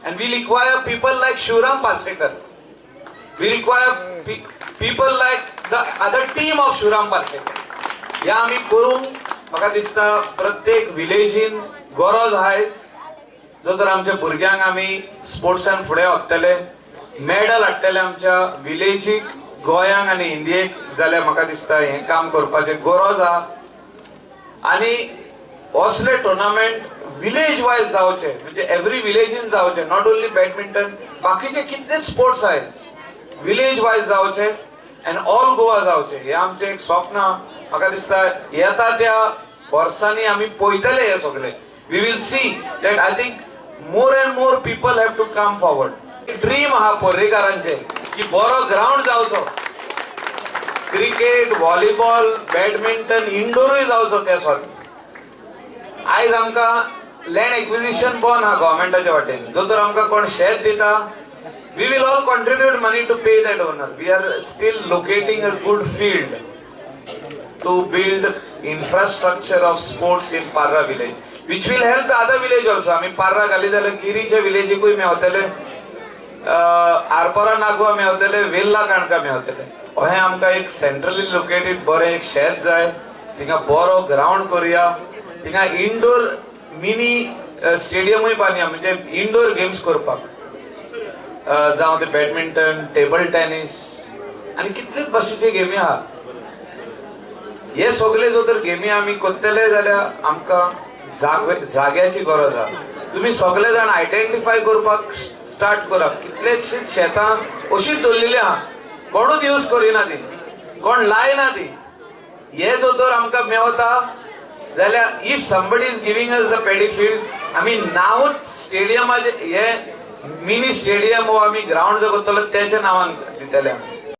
and we require people like Shivram Parsekar. We require people like the other team of Shivram Parsekar. या आम्ही करूंक म्हाका दिसता प्रत्येक विलेजीन गरज आहाय. जो तर आमच्या भुरग्यांक आमी स्पोर्ट्सान फुडें व्हरतले, मेडल हाडटले आमच्या विलेजीक, गोंयांक आनी इंडियेक, जाल्यार म्हाका दिसता हें काम करपाचें गरज आहा. आनी असले टुर्नामेंट विलेज वायज जावचे, म्हणजे एव्हरी विलेजीन जावचे, नॉट ओन्ली बॅडमिंटन, बाकीचे कितलेच स्पोर्ट्स आहेत विलेज वायज जावचे अँड ऑल गोवा जावचे. हे आमचे एक स्वप्न. म्हाका दिसता येता त्या वर्सांनी आमी पळयतले हे सगळे. We will see that I think more and more people have to come forward. Dream आहा पर्रेकारांचे की बरो ग्राउंड जावचो, क्रिकेट, व्हॉलीबॉल, बॅडमिंटन, इंडोरूय जावचो. त्या स्वाती आयज आमकां लँड एक्विजिशन बंद आहा गव्हर्मेंटाच्या वाटेन. जो तर आमकां कोण शेत दिता, we will all contribute money to pay that owner. We are still locating a good field to build infrastructure of sports in Parra village, which will help the other village also. आम्ही पार्रा घाली जाल्यार गिरीच्या विलेजीकूय मेवतले, आरपोरा नागवा मेवतले, वेल्ला काणका मेवतले. अहें आमकां एक centrally located बरें एक शेत जाय, थिंगा बरो ग्राउंड करूया, थिंगा इंडोर मिनी स्टेडियमूय बांदया, म्हणजे इंडोर गेम्स करपाक. जावं ते बॅडमिंटन, टेबल टेनिस आनी कितलेच भाशेचे गेमी आहा. हे सगळे जो तर गेमी आमी करतले जाल्यार आमकां जाग्याची गरज आहा. तुमी सगळे जाण आयडेंटिफाय करपाक स्टार्ट करात. कितलेशे शेतां अशीच दवरलेली आहा, कोणूच यूज करिना ती, कोण लायना ती. हे जो तर आमकां मेवता जाल्यार if somebody is giving us the paddy field, आमी नांवच स्टेडियमाचे हे मिनी स्टेडियम वो आम्ही ग्राउंड जो करतलो त्याच्या नावान दितले.